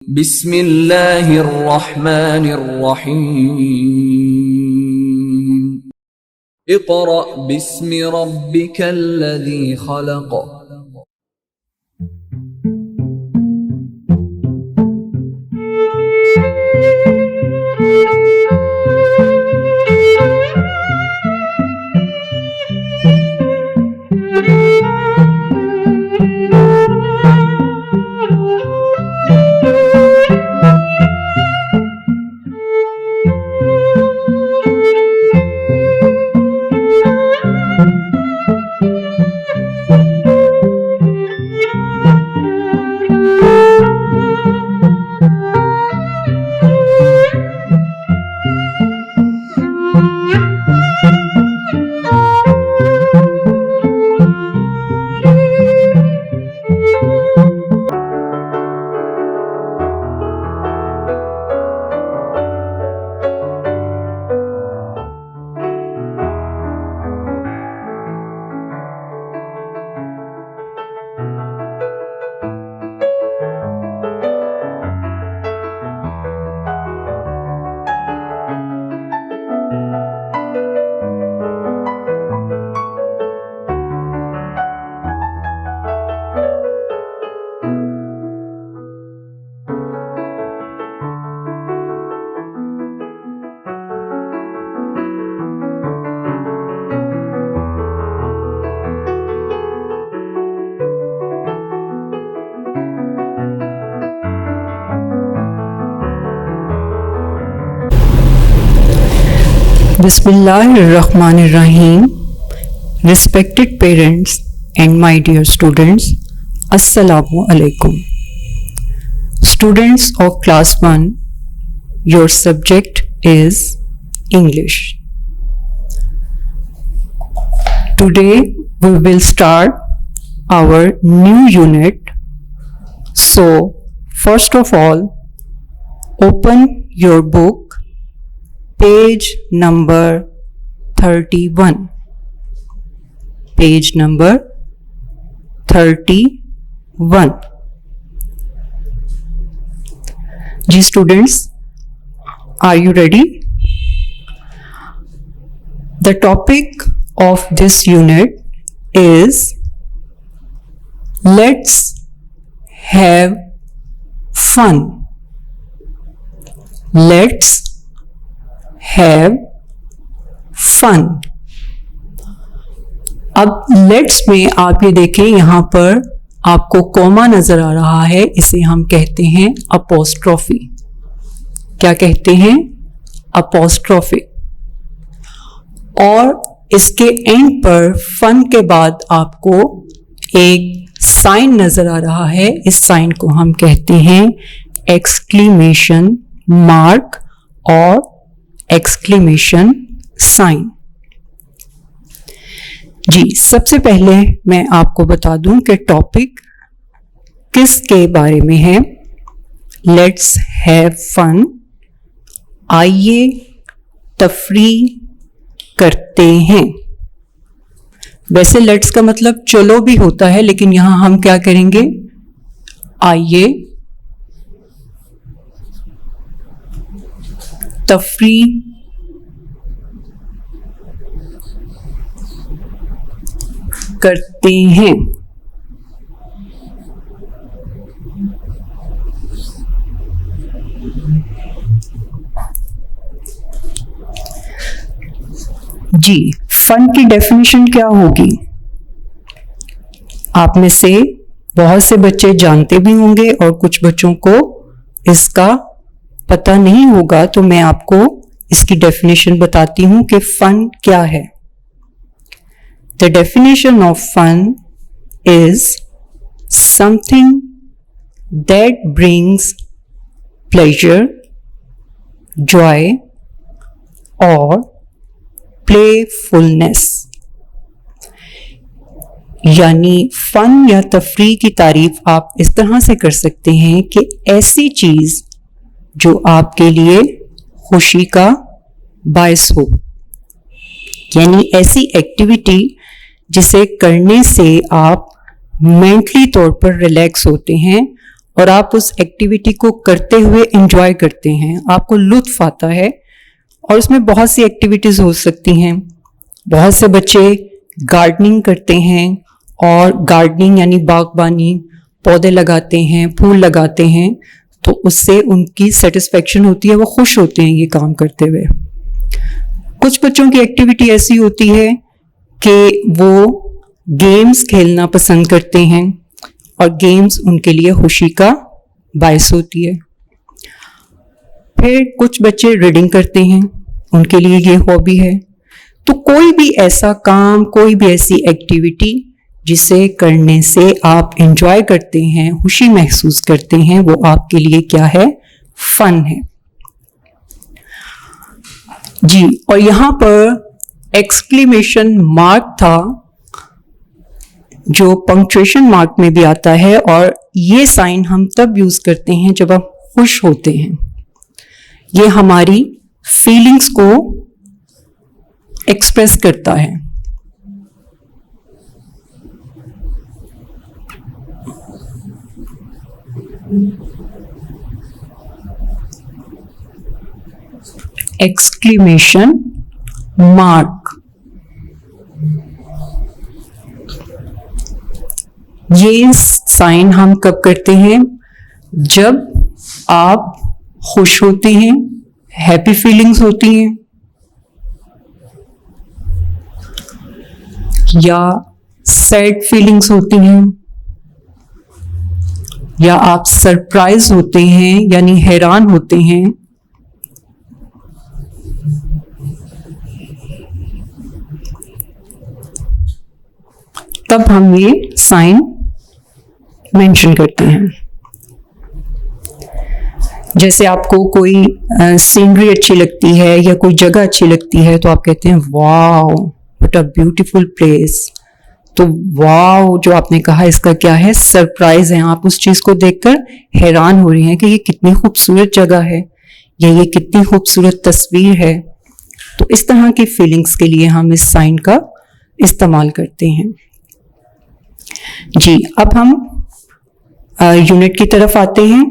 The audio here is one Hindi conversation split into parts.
बिस्मिल्लाहिर्रहमानिर्रहीम। Iqra बिस्मि रब्बिकल्लज़ी खलक़। Bismillahirrahmanirrahim. Respected parents and my dear students, Assalamu alaikum. Students of class 1, your subject is English. Today we will start our new unit. So first of all, open your book, page number 31. Page number 31. Ji students, are you ready? The topic of this unit is let's have fun. Let's have fun. अब लेट्स में आप ये देखें, यहाँ पर आपको कॉमा नजर आ रहा है, इसे हम कहते हैं अपोस्ट्रोफी। क्या कहते हैं? अपोस्ट्रोफी। और इसके एंड पर फन के बाद आपको एक साइन नजर आ रहा है, इस साइन को हम कहते हैं एक्सक्लेमेशन मार्क और एक्सक्लेमेशन साइन। जी, सबसे पहले मैं आपको बता दूं कि टॉपिक किसके बारे में है। Let's have fun. आइए तफरी करते हैं। वैसे लेट्स का मतलब चलो भी होता है, लेकिन यहां हम क्या करेंगे? आइए तफरी करते हैं। जी, फन की डेफिनेशन क्या होगी? आप में से बहुत से बच्चे जानते भी होंगे और कुछ बच्चों को इसका पता नहीं होगा, तो मैं आपको इसकी डेफिनेशन बताती हूं कि फन क्या है। The definition of fun is something that brings pleasure, joy और प्लेफुलनेस। यानी फन या तफरीह की तारीफ आप इस तरह से कर सकते हैं कि ऐसी चीज जो आपके लिए खुशी का बायस हो, यानी ऐसी एक्टिविटी जिसे करने से आप मेंटली तौर पर रिलैक्स होते हैं और आप उस एक्टिविटी को करते हुए एंजॉय करते हैं, आपको लुत्फ आता है। और उसमें बहुत सी एक्टिविटीज हो सकती हैं। बहुत से बच्चे गार्डनिंग करते हैं, और गार्डनिंग यानी बागबानी, पौधे लगाते हैं, फूल लगाते हैं, तो उससे उनकी सेटिस्फेक्शन होती है, वो खुश होते हैं ये काम करते हुए। कुछ बच्चों की एक्टिविटी ऐसी होती है कि वो गेम्स खेलना पसंद करते हैं, और गेम्स उनके लिए खुशी का बायस होती है। फिर कुछ बच्चे रीडिंग करते हैं, उनके लिए ये हॉबी है। तो कोई भी ऐसा काम, कोई भी ऐसी एक्टिविटी जिसे करने से आप एंजॉय करते हैं, खुशी महसूस करते हैं, वो आपके लिए क्या है? फन है जी। और यहां पर एक्सक्लेमेशन मार्क था, जो पंक्चुएशन मार्क में भी आता है, और ये साइन हम तब यूज करते हैं जब हम खुश होते हैं। ये हमारी फीलिंग्स को एक्सप्रेस करता है। एक्सक्लेमेशन मार्क, ये साइन हम कब करते हैं? जब आप खुश होते हैं, हैप्पी फीलिंग्स होती हैं, या सैड फीलिंग्स होती हैं, या आप सरप्राइज होते हैं यानी हैरान होते हैं, तब हम ये साइन मेंशन करते हैं। जैसे आपको कोई सीनरी अच्छी लगती है या कोई जगह अच्छी लगती है, तो आप कहते हैं wow what a beautiful place. तो वाओ जो आपने कहा, इसका क्या है? सरप्राइज है। आप उस चीज को देखकर हैरान हो रही हैं कि ये कितनी खूबसूरत जगह है, या ये कितनी खूबसूरत तस्वीर है। तो इस तरह की फीलिंग्स के लिए हम इस साइन का इस्तेमाल करते हैं जी। अब हम यूनिट की तरफ आते हैं।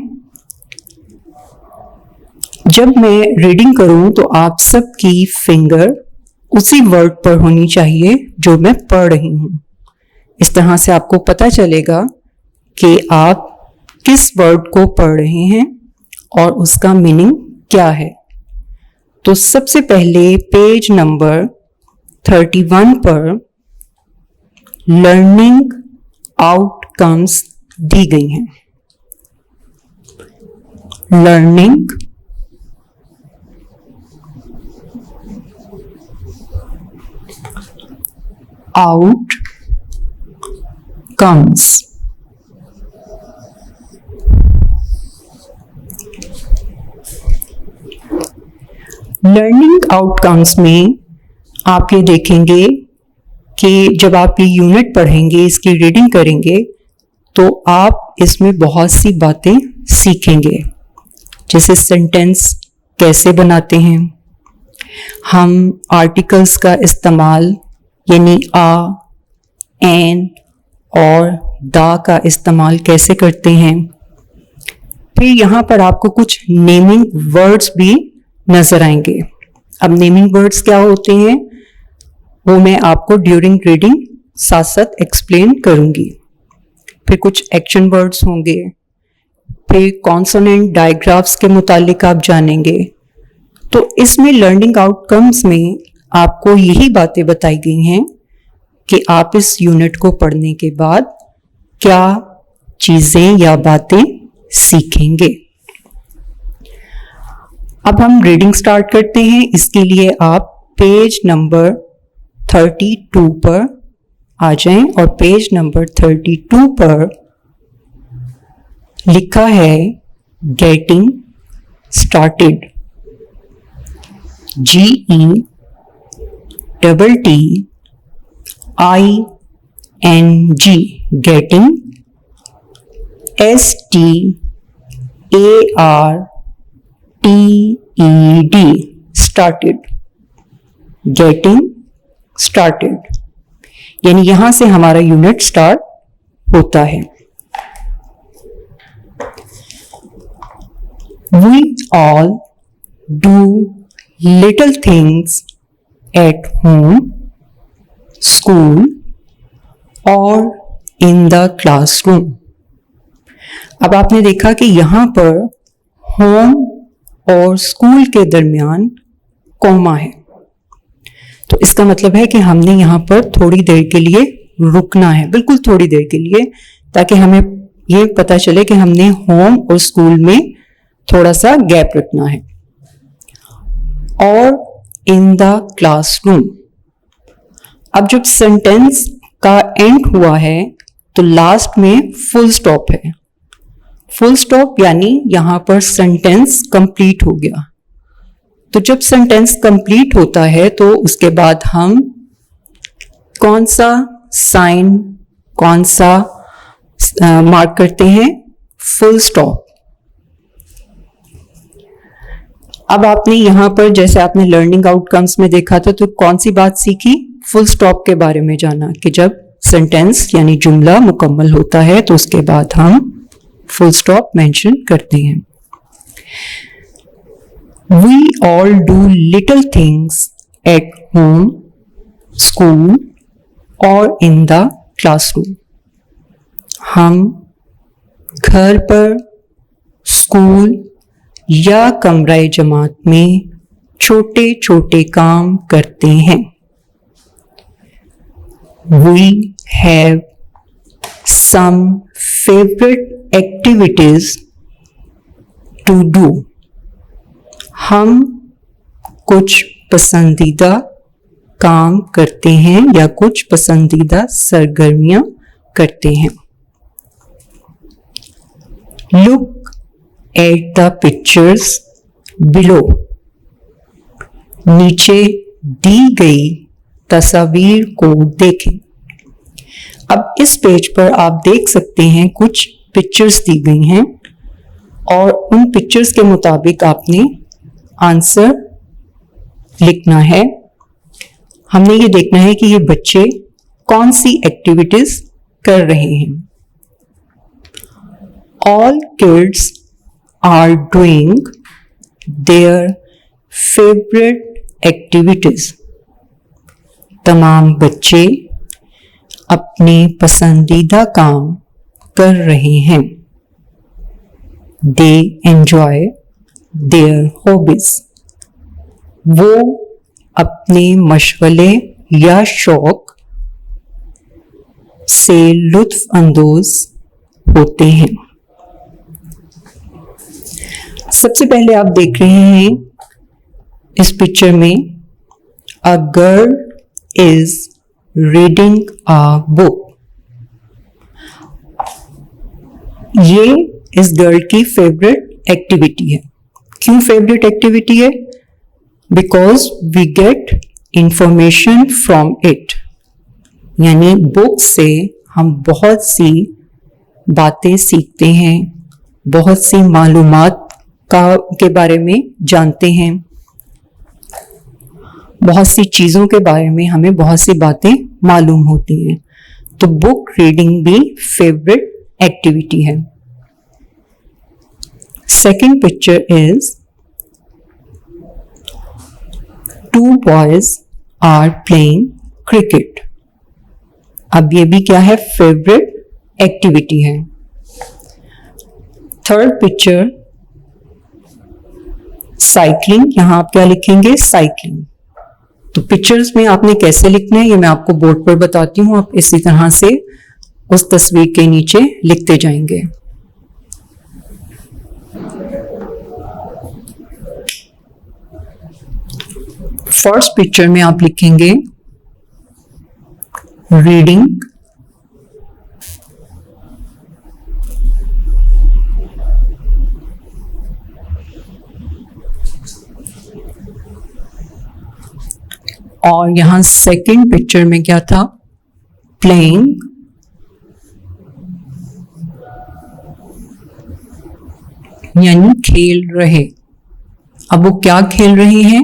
जब मैं रीडिंग करूं तो आप सबकी फिंगर उसी वर्ड पर होनी चाहिए जो मैं पढ़ रही हूं। इस तरह से आपको पता चलेगा कि आप किस वर्ड को पढ़ रहे हैं और उसका मीनिंग क्या है। तो सबसे पहले पेज नंबर 31 पर लर्निंग आउटकम्स दी गई हैं। लर्निंग आउटकम्स, लर्निंग आउटकम्स में आप ये देखेंगे कि जब आप ये यूनिट पढ़ेंगे, इसकी रीडिंग करेंगे, तो आप इसमें बहुत सी बातें सीखेंगे। जैसे सेंटेंस कैसे बनाते हैं, हम आर्टिकल्स का इस्तेमाल यानी आ, एन और दा का इस्तेमाल कैसे करते हैं। फिर यहाँ पर आपको कुछ नेमिंग वर्ड्स भी नजर आएंगे। अब नेमिंग वर्ड्स क्या होते हैं वो मैं आपको ड्यूरिंग रीडिंग साथ साथ एक्सप्लेन करूंगी। फिर कुछ एक्शन वर्ड्स होंगे, फिर कॉन्सोनेंट डायग्राफ्स के मुतालिक आप जानेंगे। तो इसमें लर्निंग आउटकम्स में आपको यही बातें बताई गई हैं कि आप इस यूनिट को पढ़ने के बाद क्या चीजें या बातें सीखेंगे। अब हम रीडिंग स्टार्ट करते हैं। इसके लिए आप पेज नंबर 32 पर आ जाएं और पेज नंबर 32 पर लिखा है getting started, GETTING, getting, STARTED, started, getting started, यानी यहां से हमारा यूनिट स्टार्ट होता है। We all do little things at home, school or in the classroom. अब आपने देखा कि यहाँ पर होम और स्कूल के दरमियान कॉमा है, तो इसका मतलब है कि हमने यहाँ पर थोड़ी देर के लिए रुकना है, बिल्कुल थोड़ी देर के लिए, ताकि हमें ये पता चले कि हमने होम और स्कूल में थोड़ा सा गैप रखना है। और इन द क्लासरूम, अब जब सेंटेंस का एंड हुआ है तो लास्ट में फुल स्टॉप है। फुल स्टॉप यानी यहां पर सेंटेंस कंप्लीट हो गया। तो जब सेंटेंस कंप्लीट होता है तो उसके बाद हम कौन सा साइन, कौन सा मार्क करते हैं? Full stop. अब आपने यहां पर जैसे आपने लर्निंग आउटकम्स में देखा था, तो कौन सी बात सीखी? फुल स्टॉप के बारे में जाना कि जब सेंटेंस यानी जुमला मुकम्मल होता है तो उसके बाद हम फुल स्टॉप मेंशन करते हैं। We all do little things at home, school or in the classroom. हम घर पर, स्कूल या कमरा जमात में छोटे छोटे काम करते हैं। We have some favorite activities to do. हम कुछ पसंदीदा काम करते हैं या कुछ पसंदीदा सरगर्मियां करते हैं। Look at the pictures below. नीचे दी गई तस्वीर को देखें। अब इस पेज पर आप देख सकते हैं कुछ पिक्चर्स दी गई हैं और उन पिक्चर्स के मुताबिक आपने आंसर लिखना है। हमने ये देखना है कि ये बच्चे कौन सी एक्टिविटीज कर रहे हैं। All kids are doing their favorite activities. तमाम बच्चे अपने पसंदीदा काम कर रहे हैं। They enjoy their hobbies. वो अपने मशगले या शौक से लुत्फ अंदोज होते हैं। सबसे पहले आप देख रहे हैं इस पिक्चर में a girl is reading a book. ये इस गर्ल की फेवरेट एक्टिविटी है। क्यों फेवरेट एक्टिविटी है? Because we get information from it, यानी बुक से हम बहुत सी बातें सीखते हैं, बहुत सी मालूमात के बारे में जानते हैं, बहुत सी चीजों के बारे में हमें बहुत सी बातें मालूम होती हैं। तो बुक रीडिंग भी फेवरेट एक्टिविटी है। Second picture is two boys are playing cricket. अब ये भी क्या है? फेवरेट एक्टिविटी है। Third picture cycling. यहां आप क्या लिखेंगे? साइकिलिंग। तो पिक्चर्स में आपने कैसे लिखना है ये मैं आपको बोर्ड पर बताती हूं। आप इसी तरह से उस तस्वीर के नीचे लिखते जाएंगे। फर्स्ट पिक्चर में आप लिखेंगे रीडिंग, और यहां सेकंड पिक्चर में क्या था? प्लेइंग, यानी खेल रहे। अब वो क्या खेल रहे हैं?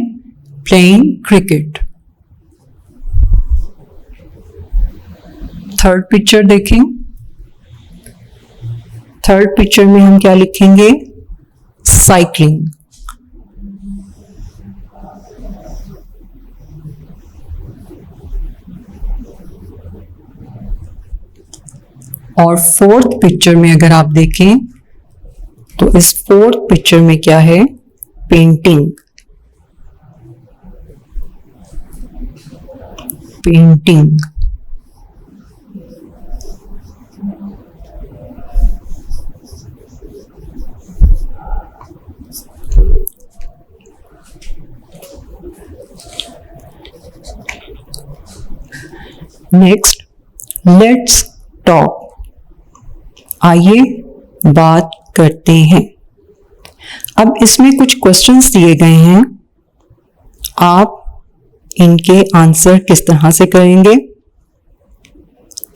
Playing cricket. थर्ड पिक्चर देखें। थर्ड पिक्चर में हम क्या लिखेंगे? साइकिलिंग। और फोर्थ पिक्चर में अगर आप देखें तो इस फोर्थ पिक्चर में क्या है? Painting. Painting. Next, let's talk. आइए बात करते हैं। अब इसमें कुछ क्वेश्चंस दिए गए हैं, आप इनके आंसर किस तरह से करेंगे?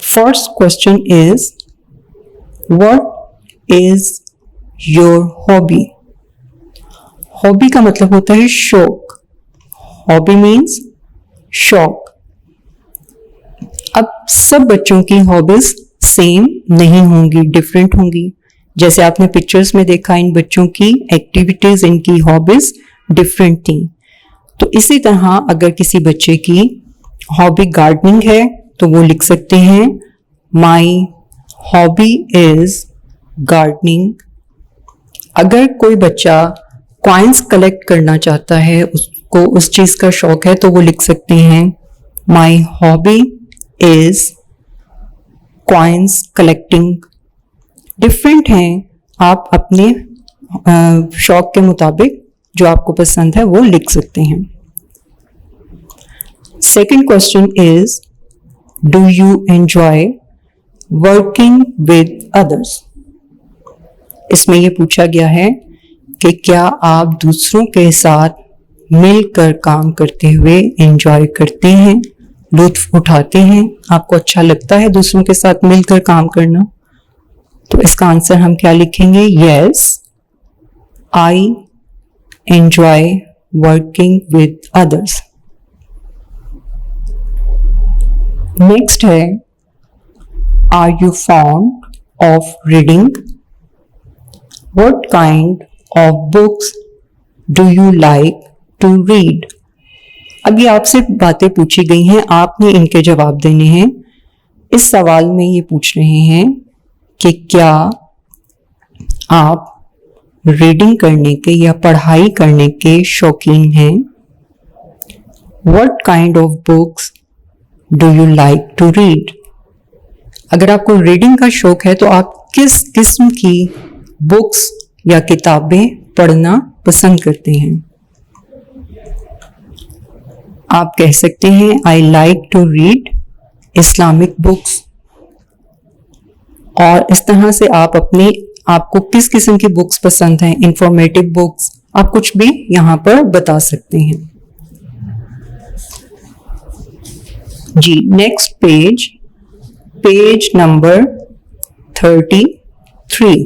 First question is, what is your hobby? Hobby का मतलब होता है शौक। हॉबी मीन्स शौक। अब सब बच्चों की हॉबीज सेम नहीं होंगी, डिफरेंट होंगी। जैसे आपने पिक्चर्स में देखा, इन बच्चों की एक्टिविटीज, इनकी हॉबीज डिफरेंट थी। तो इसी तरह अगर किसी बच्चे की हॉबी गार्डनिंग है तो वो लिख सकते हैं, माई हॉबी इज गार्डनिंग। अगर कोई बच्चा कॉइन्स कलेक्ट करना चाहता है, उसको उस चीज का शौक है, तो वो लिख सकते हैं, my hobby is coins collecting. Different हैं, आप अपने शौक के मुताबिक जो आपको पसंद है वो लिख सकते हैं। Second question is, do you enjoy working with others? इसमें यह पूछा गया है कि क्या आप दूसरों के साथ मिलकर काम करते हुए एंजॉय करते हैं, लुत्फ उठाते हैं? आपको अच्छा लगता है दूसरों के साथ मिलकर काम करना? तो इसका आंसर हम क्या लिखेंगे? Yes, I enjoy working with others. Next है, are you fond of reading? What kind of books do you like to read? अब ये आपसे बातें पूछी गई हैं, आपने इनके जवाब देने हैं। इस सवाल में ये पूछ रहे हैं कि क्या आप रीडिंग करने के या पढ़ाई करने के शौकीन हैं? What kind of books do you like to read? अगर आपको रीडिंग का शौक है तो आप किस किस्म की बुक्स या किताबें पढ़ना पसंद करते हैं? आप कह सकते हैं, I like to read Islamic books. और इस तरह से आप आपको किस किस्म की बुक्स पसंद हैं, इंफॉर्मेटिव बुक्स, आप कुछ भी यहां पर बता सकते हैं। जी, next page, page number 33।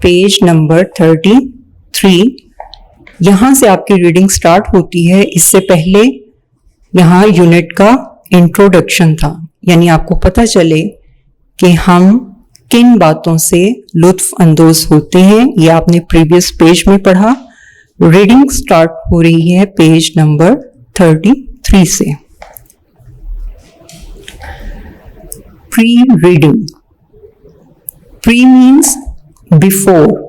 Page number 33, यहां से आपकी रीडिंग स्टार्ट होती है। इससे पहले यहां यूनिट का इंट्रोडक्शन था, यानी आपको पता चले कि हम किन बातों से लुत्फ अंदोज होते हैं। ये आपने प्रीवियस पेज में पढ़ा। रीडिंग स्टार्ट हो रही है पेज नंबर 33 से। Pre reading, pre means before.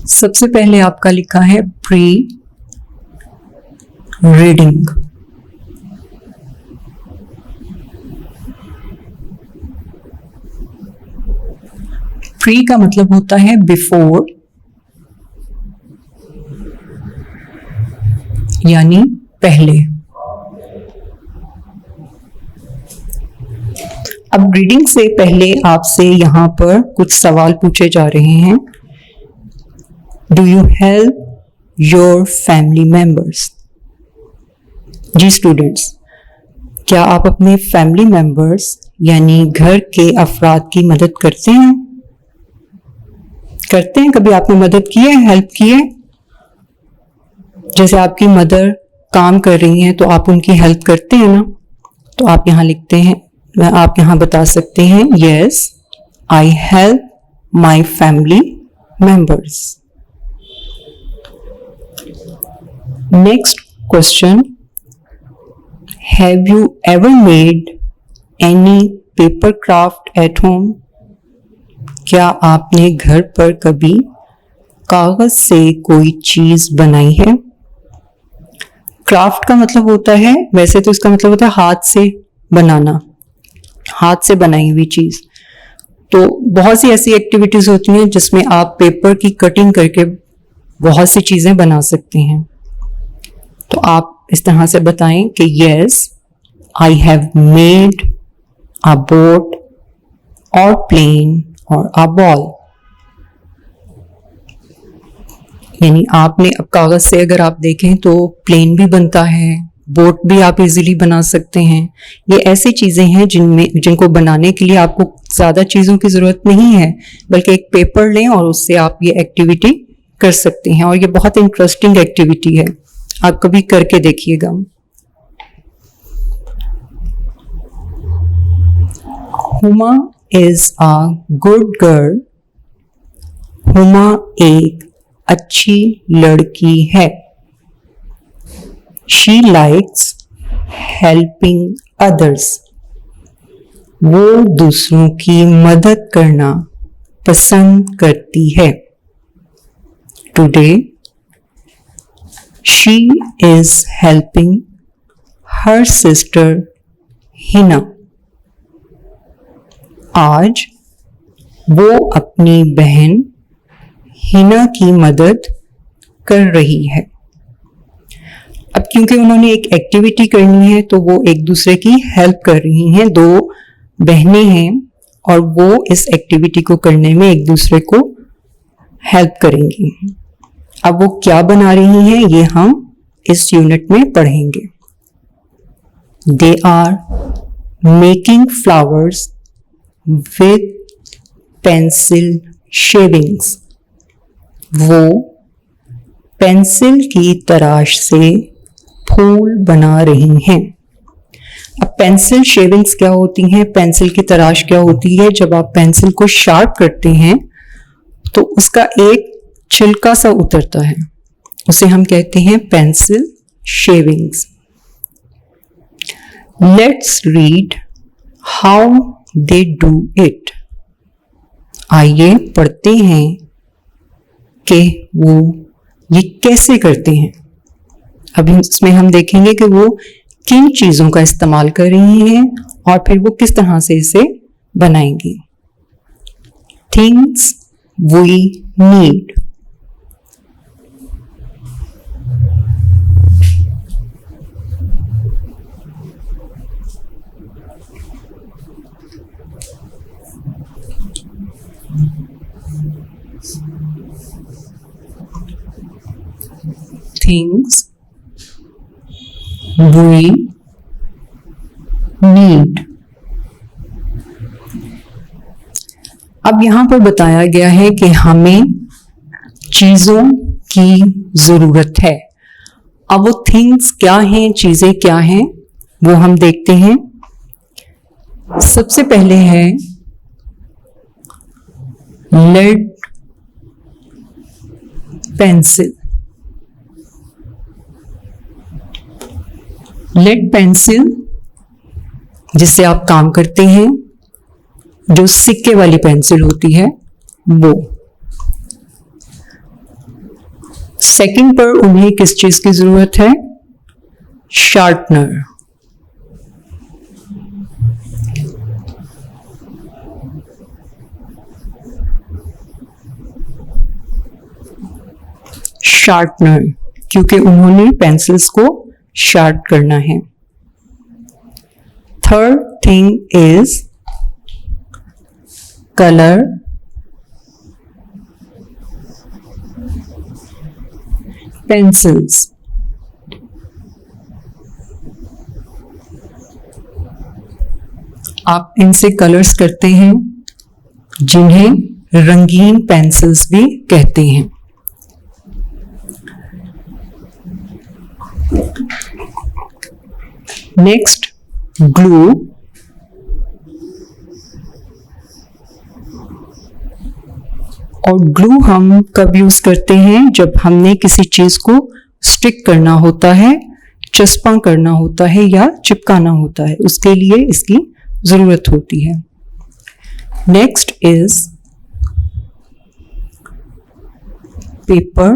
सबसे पहले आपका लिखा है प्री रीडिंग। प्री का मतलब होता है बिफोर, यानी पहले। अब रीडिंग से पहले आपसे यहां पर कुछ सवाल पूछे जा रहे हैं। Do you help your family members? जी स्टूडेंट्स, क्या आप अपने फैमिली मेंबर्स यानी घर के अफराद की मदद करते हैं? करते हैं? कभी आपने मदद की है, हेल्प की है? जैसे आपकी मदर काम कर रही हैं तो आप उनकी हेल्प करते हैं ना, तो आप यहाँ लिखते हैं, आप यहाँ बता सकते हैं yes I help my family members. Next question, have you ever made any paper craft at home? क्या आपने घर पर कभी कागज से कोई चीज बनाई है? क्राफ्ट का मतलब होता है, वैसे तो इसका मतलब होता है हाथ से बनाना, हाथ से बनाई हुई चीज। तो बहुत सी ऐसी एक्टिविटीज होती हैं जिसमें आप पेपर की कटिंग करके बहुत सी चीजें बना सकते हैं। तो आप इस तरह से बताएं कि yes I have made a boat और प्लेन और अ बॉल। यानी आपने, अब कागज से अगर आप देखें तो प्लेन भी बनता है, बोट भी आप इजीली बना सकते हैं। ये ऐसी चीजें हैं जिनको बनाने के लिए आपको ज्यादा चीजों की जरूरत नहीं है, बल्कि एक पेपर लें और उससे आप ये एक्टिविटी कर सकते हैं। और ये बहुत इंटरेस्टिंग एक्टिविटी है, आप कभी करके देखिएगा। Huma is a good girl. Huma एक अच्छी लड़की है। She likes helping others. वो दूसरों की मदद करना पसंद करती है। Today, she is helping her sister Hina. आज वो अपनी बहन हिना की मदद कर रही है। अब क्योंकि उन्होंने एक एक्टिविटी करनी है तो वो एक दूसरे की हेल्प कर रही हैं। दो बहनें हैं और वो इस एक्टिविटी को करने में एक दूसरे को हेल्प करेंगी। अब वो क्या बना रही हैं ये हम इस यूनिट में पढ़ेंगे। They are making flowers with pencil shavings. वो पेंसिल की तराश से फूल बना रही हैं। अब पेंसिल शेविंग्स क्या होती हैं, पेंसिल की तराश क्या होती है? जब आप पेंसिल को शार्प करते हैं तो उसका एक छिलका सा उतरता है, उसे हम कहते हैं pencil shavings. Let's read how they do it. आइए पढ़ते हैं कि वो ये कैसे करते हैं। अभी इसमें हम देखेंगे कि वो किन चीजों का इस्तेमाल कर रही हैं और फिर वो किस तरह से इसे बनाएंगी। Things we need. Things we need। अब यहां पर बताया गया है कि हमें चीजों की जरूरत है। अब वो थिंग्स क्या हैं, चीजें क्या हैं, वो हम देखते हैं। सबसे पहले है लेड पेंसिल। लेड पेंसिल जिससे आप काम करते हैं, जो सिक्के वाली पेंसिल होती है वो। सेकंड पर उन्हें किस चीज की जरूरत है? शार्पनर। शार्पनर, क्योंकि उन्होंने पेंसिल्स को शार्प करना है। Third thing is colour pencils. आप इनसे कलर्स करते हैं जिन्हें रंगीन पेंसिल्स भी कहते हैं। Next, glue. और ग्लू हम कब यूज करते हैं? जब हमने किसी चीज को स्टिक करना होता है, चस्पा करना होता है या चिपकाना होता है, उसके लिए इसकी जरूरत होती है। Next is paper.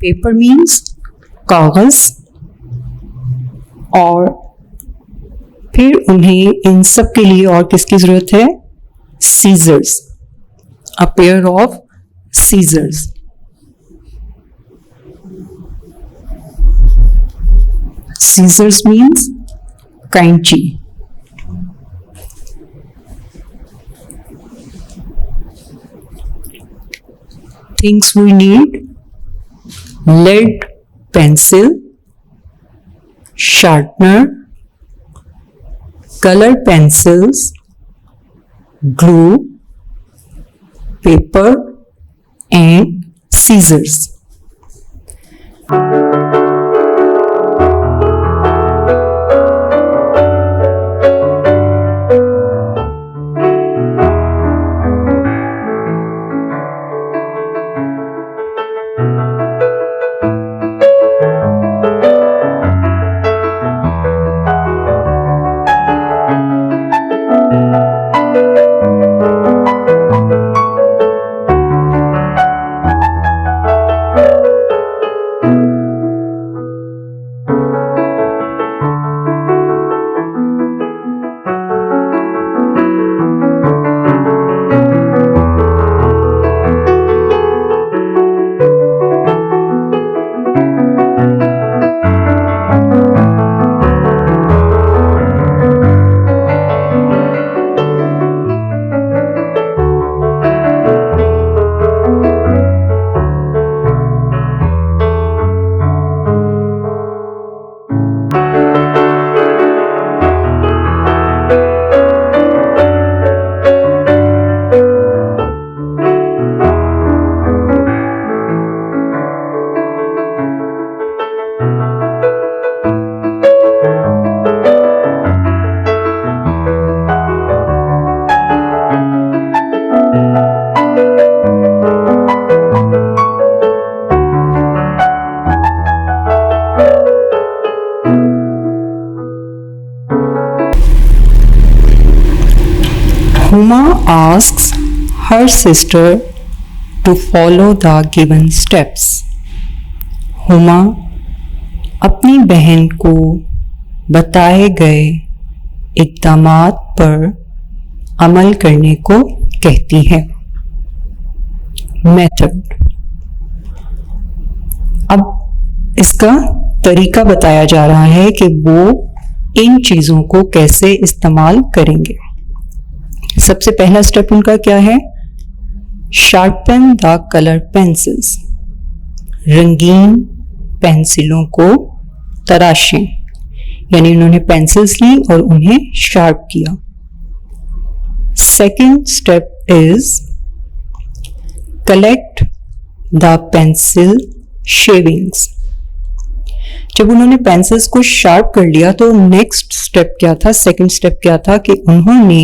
Paper means कागज, और फिर उन्हें इन सब के लिए और किसकी जरूरत है? Scissors, a pair of scissors. Scissors means कैंची। Things we need: lead pencil, sharpener, color pencils, glue, paper and scissors. Huma asks her sister to follow the given steps. Huma अपनी बहन को बताए गए इक़दामात पर अमल करने को कहती है। मेथड, अब इसका तरीका बताया जा रहा है कि वो इन चीज़ों को कैसे इस्तेमाल करेंगे। सबसे पहला स्टेप उनका क्या है? शार्पन द कलर पेंसिल्स, रंगीन पेंसिलों को तराशें, यानी उन्होंने पेंसिल्स ली और उन्हें शार्प किया। Second step is collect the pencil shavings. जब उन्होंने पेंसिल्स को शार्प कर लिया तो नेक्स्ट स्टेप क्या था? सेकेंड स्टेप क्या था कि उन्होंने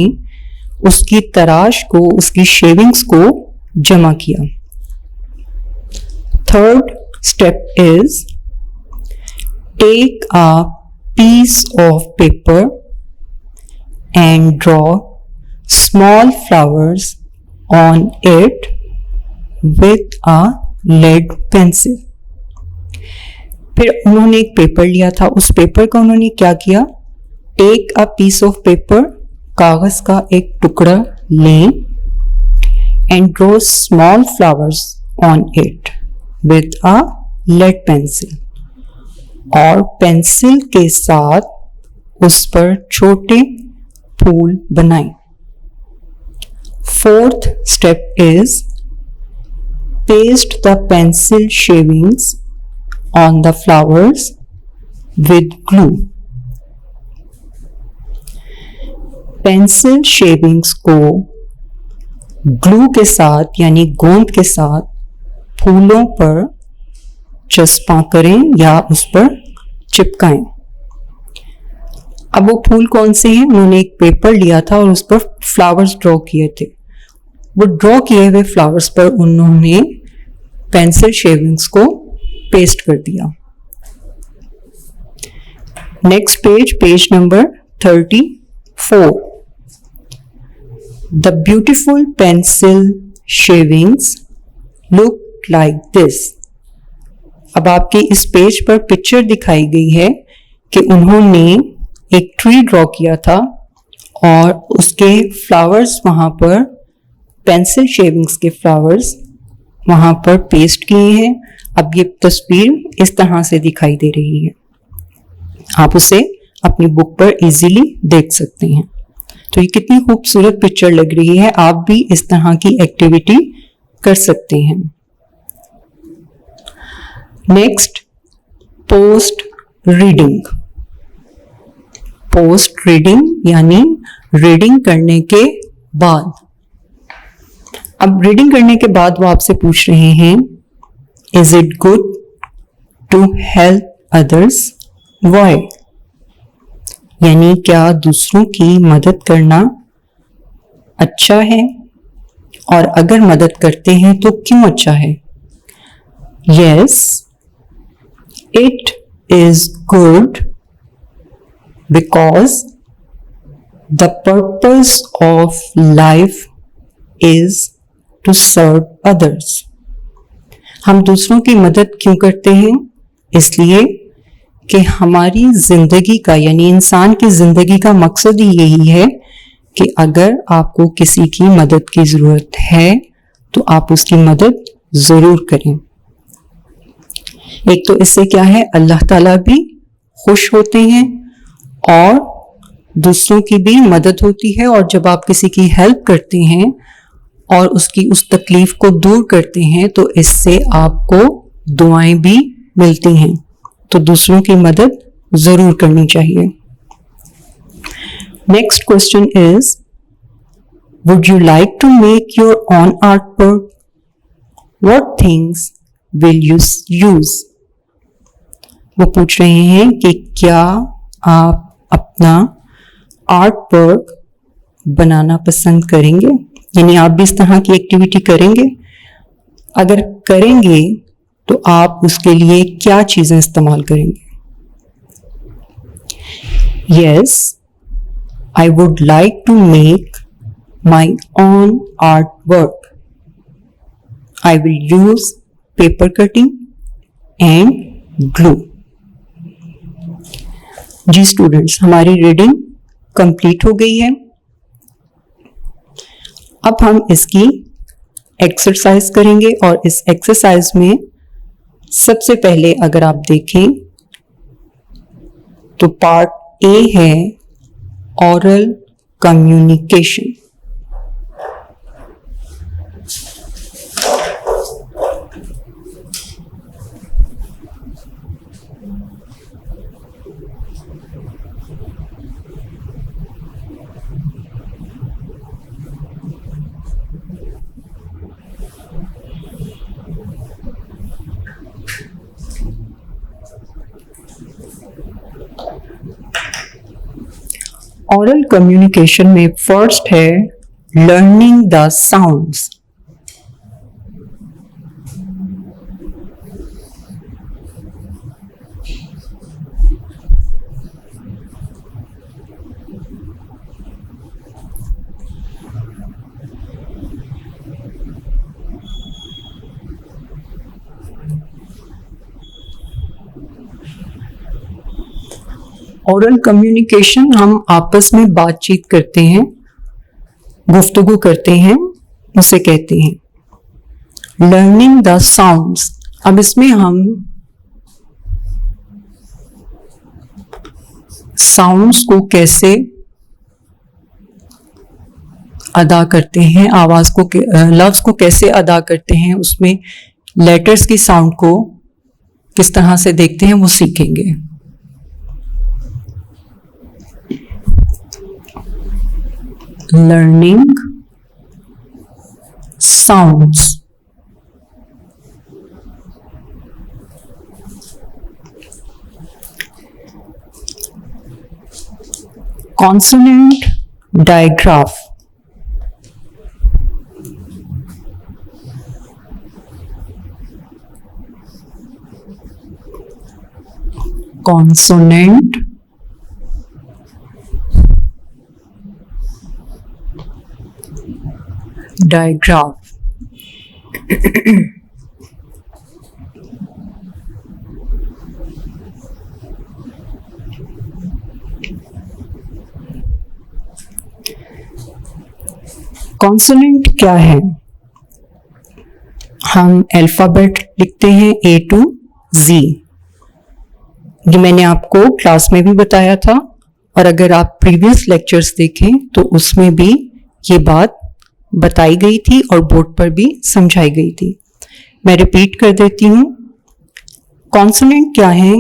उसकी तराश को, उसकी शेविंग्स को जमा किया। Third step is take a piece of paper and draw small flowers on it with a lead pencil. फिर उन्होंने एक पेपर लिया था, उस पेपर का उन्होंने क्या किया? Take a piece of paper, कागज का एक टुकड़ा लें, and draw small flowers on it with a lead pencil, और पेंसिल के साथ उस पर छोटे फूल बनाएं। Fourth step is paste the pencil shavings on the flowers with glue. Pencil shavings को ग्लू के साथ यानी गोंद के साथ फूलों पर चस्पा करें या उस पर चिपकाएं। अब वो फूल कौन से हैं? उन्होंने एक पेपर लिया था और उस पर फ्लावर्स ड्रॉ किए थे। वो ड्रॉ किए हुए फ्लावर्स पर उन्होंने पेंसिल शेविंग्स को पेस्ट कर दिया। Next page, page number 34। The beautiful pencil shavings look like this. अब आपके इस पेज पर पिक्चर दिखाई गई है कि उन्होंने एक ट्री ड्रॉ किया था और उसके फ्लावर्स वहां पर, पेंसिल शेविंग्स के फ्लावर्स वहां पर पेस्ट किए हैं। अब ये तस्वीर इस तरह से दिखाई दे रही है। आप उसे अपनी बुक पर इजीली देख सकते हैं। तो ये कितनी खूबसूरत पिक्चर लग रही है। आप भी इस तरह की एक्टिविटी कर सकते हैं। Next, post reading. Post reading यानी रीडिंग करने के बाद। अब रीडिंग करने के बाद वो आपसे पूछ रहे हैं, is it good to help others? Why? यानी क्या दूसरों की मदद करना अच्छा है, और अगर मदद करते हैं तो क्यों अच्छा है? Yes, it is good because the purpose of life is to serve others. हम दूसरों की मदद क्यों करते हैं? इसलिए कि हमारी जिंदगी का यानी इंसान की जिंदगी का मकसद ही यही है कि अगर आपको किसी की मदद की जरूरत है तो आप उसकी मदद जरूर करें। एक तो इससे क्या है, अल्लाह ताला भी खुश होते हैं और दूसरों की भी मदद होती है। और जब आप किसी की हेल्प करते हैं और उसकी उस तकलीफ को दूर करते हैं तो इससे आपको दुआएं भी मिलती हैं। तो दूसरों की मदद जरूर करनी चाहिए। Next question is, would you like to make your own art work? What things will you use? वो पूछ रहे हैं कि क्या आप अपना आर्ट वर्क बनाना पसंद करेंगे, यानी आप भी इस तरह की एक्टिविटी करेंगे? अगर करेंगे तो आप उसके लिए क्या चीजें इस्तेमाल करेंगे? Yes, I would like to make my own art work. I will use paper cutting and glue. जी स्टूडेंट्स, हमारी रीडिंग कंप्लीट हो गई है। अब हम इसकी एक्सरसाइज करेंगे और इस एक्सरसाइज में सबसे पहले अगर आप देखें तो पार्ट ए है ओरल कम्युनिकेशन। ओरल कम्युनिकेशन में फर्स्ट है learning the sounds. Oral communication हम आपस में बातचीत करते हैं, गुफ्तगू करते हैं, उसे कहते हैं। लर्निंग द साउंड्स, अब इसमें हम साउंड्स को कैसे अदा करते हैं, आवाज को, लफ्ज को कैसे अदा करते हैं, उसमें लेटर्स की साउंड को किस तरह से देखते हैं वो सीखेंगे। learning sounds. Consonant digraph. Consonant digraph. Consonant क्या है? हम अल्फाबेट लिखते हैं A to Z। ये मैंने आपको क्लास में भी बताया था, और अगर आप प्रीवियस लेक्चर्स देखें तो उसमें भी ये बात बताई गई थी और बोर्ड पर भी समझाई गई थी। मैं रिपीट कर देती हूँ। कॉन्सोनेंट क्या है?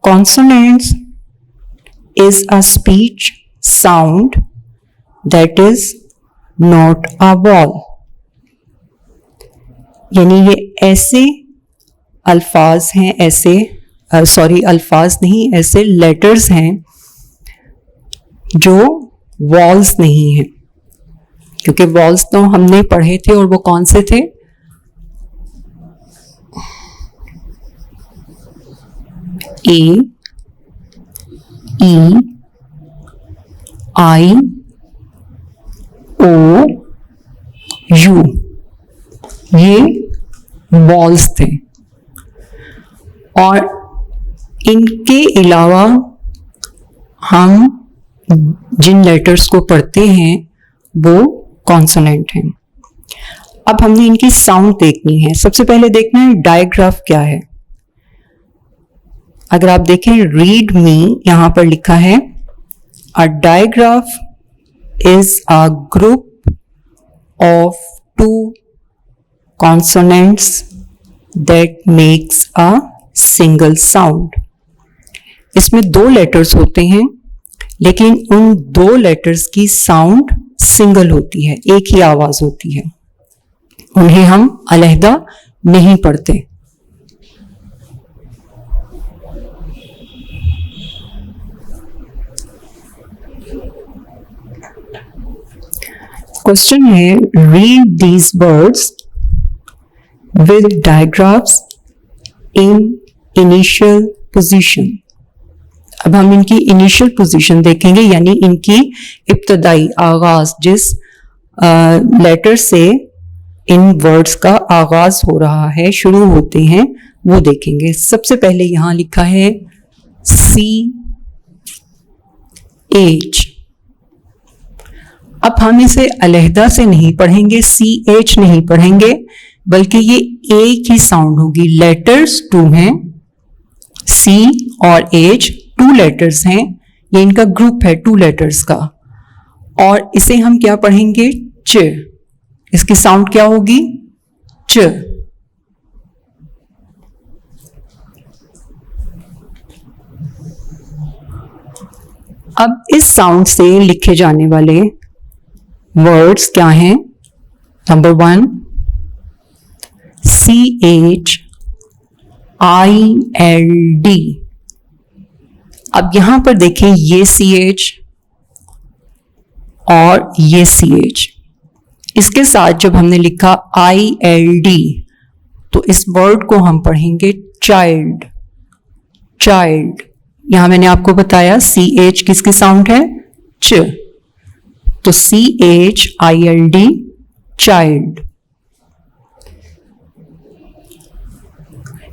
Consonants is a speech sound that is not a wall. यानी ये ऐसे अल्फाज हैं, अल्फाज नहीं, ऐसे लेटर्स हैं जो वॉल्स नहीं हैं, क्योंकि वॉल्स तो हमने पढ़े थे, और वो कौन से थे? A, E, I, O, U, ये वॉल्स थे। और इनके अलावा हम जिन लेटर्स को पढ़ते हैं वो कॉन्सोनेंट हैं। अब हमने इनकी साउंड देखनी है। सबसे पहले देखना है डायग्राफ क्या है। अगर आप देखें रीड मी, यहां पर लिखा है a digraph is a group of two consonants that makes a single sound. इसमें दो लेटर्स होते हैं, लेकिन उन दो लेटर्स की साउंड सिंगल होती है, एक ही आवाज होती है, उन्हें हम अलहदा नहीं पढ़ते। क्वेश्चन है read these words with digraphs in initial position. अब हम इनकी इनिशियल पोजीशन देखेंगे, यानी इनकी इब्तदाई आगाज, जिस लेटर से इन वर्ड्स का आगाज हो रहा है, शुरू होते हैं, वो देखेंगे। सबसे पहले यहां लिखा है CH। अब हम इसे अलहदा से नहीं पढ़ेंगे, CH नहीं पढ़ेंगे, बल्कि ये एक ही साउंड होगी। लेटर्स टू हैं, C और H टू लेटर्स हैं, ये इनका ग्रुप है टू लेटर्स का, और इसे हम क्या पढ़ेंगे? च। इसकी साउंड क्या होगी? च। अब इस साउंड से लिखे जाने वाले वर्ड्स क्या हैं? Number 1 CHILD। अब यहां पर देखें ये CH और ये CH, इसके साथ जब हमने लिखा ILD तो इस वर्ड को हम पढ़ेंगे चाइल्ड। चाइल्ड, यहां मैंने आपको बताया CH किसकी साउंड है? च। तो CHILD चाइल्ड।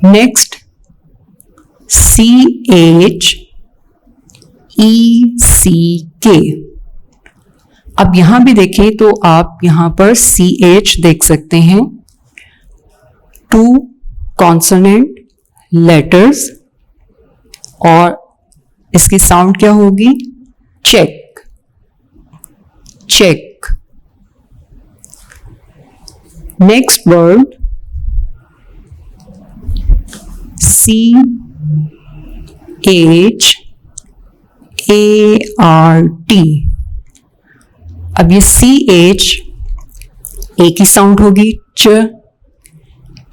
Next CHECK। अब यहां भी देखें तो आप यहां पर CH देख सकते हैं, टू कॉन्सोनेंट लेटर्स, और इसकी साउंड क्या होगी? Check. Check. Next word CHART। अब ये CH एक ही साउंड होगी,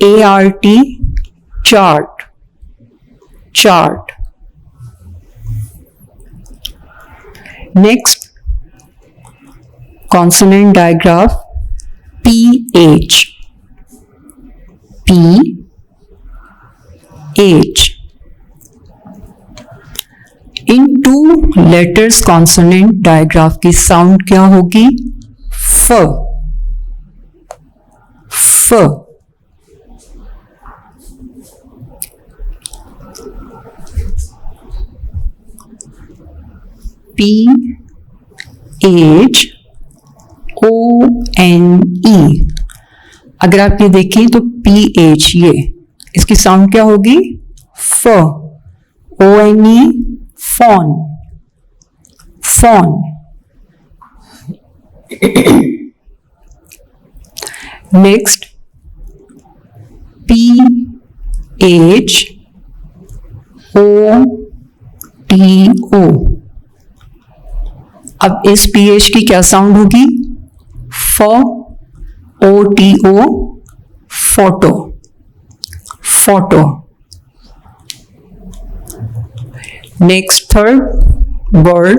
ART chart, chart. Next consonant digraph PH, इन 2 लेटर्स कॉन्सोनेंट डायग्राफ की साउंड क्या होगी? फ, फ। PHONE। अगर आप ये देखें तो PH ये इसकी साउंड क्या होगी? फ। ONE phone, phone. Next PHOTO। अब इस PH की क्या साउंड होगी? फ, OTO, photo, photo. Next third word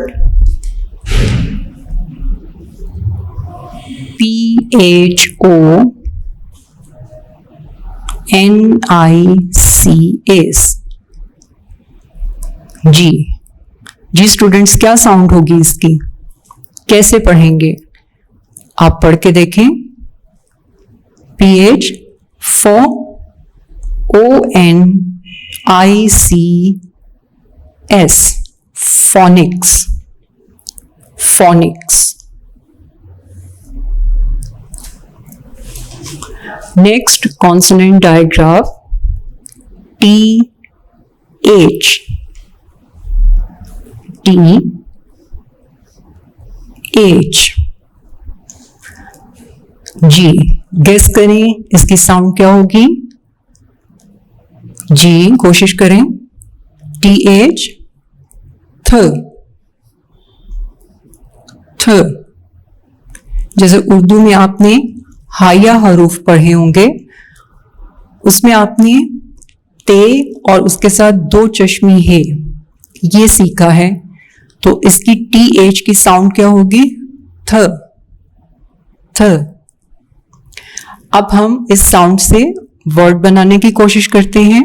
PHONICS। जी स्टूडेंट्स, क्या साउंड होगी इसकी? कैसे पढ़ेंगे? आप पढ़ के देखें। PH फॉ ONICS, phonics, phonics। Next consonant digraph TH, जी गेस करें इसकी साउंड क्या होगी? जी कोशिश करें। TH थ, जैसे उर्दू में आपने हाया हरूफ पढ़े होंगे, उसमें आपने ते और उसके साथ 2 चश्मी है ये सीखा है, तो इसकी TH की साउंड क्या होगी? थ। अब हम इस साउंड से वर्ड बनाने की कोशिश करते हैं।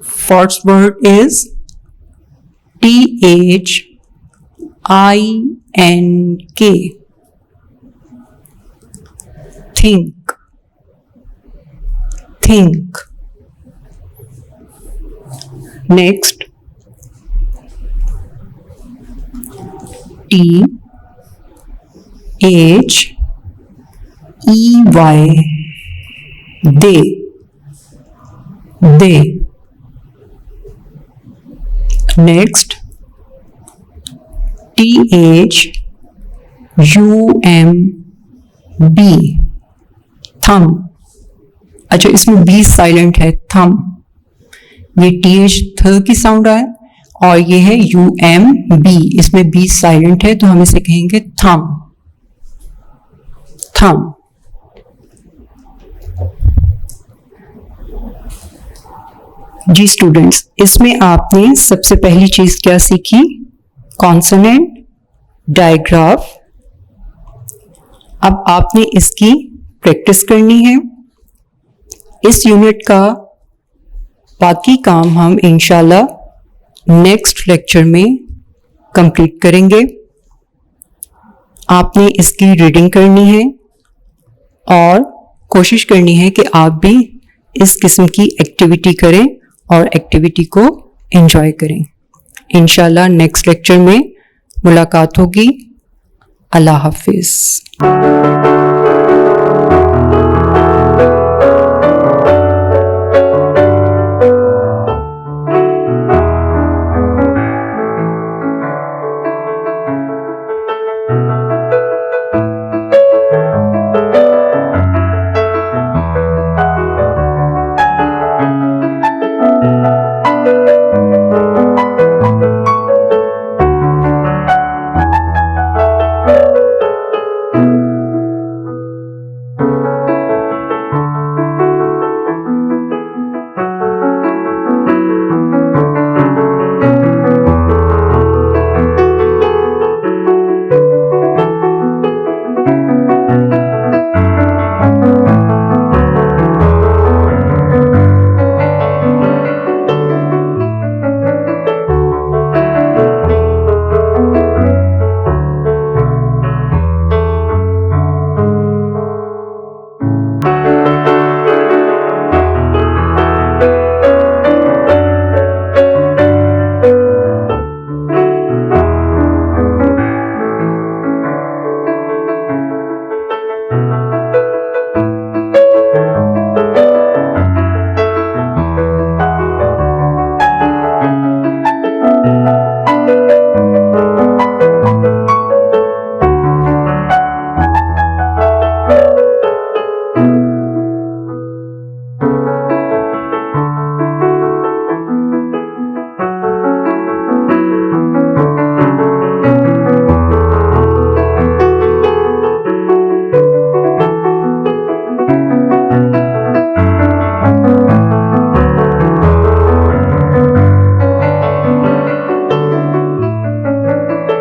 First word is THINK, think, think। Next THEY, they, they। Next THUMB, थम। अच्छा, इसमें बी साइलेंट है, थम। ये TH थ की साउंड आए और ये है UMB, इसमें बी साइलेंट है, तो हम इसे कहेंगे थम, थम। जी स्टूडेंट्स, इसमें आपने सबसे पहली चीज क्या सीखी? Consonant digraph. अब आपने इसकी प्रैक्टिस करनी है। इस यूनिट का बाकी काम हम इंशाल्लाह नेक्स्ट लेक्चर में कंप्लीट करेंगे। आपने इसकी रीडिंग करनी है और कोशिश करनी है कि आप भी इस किस्म की एक्टिविटी करें और एक्टिविटी को एंजॉय करें। इंशाल्लाह नेक्स्ट लेक्चर में मुलाकात होगी। अल्लाह हाफिज़।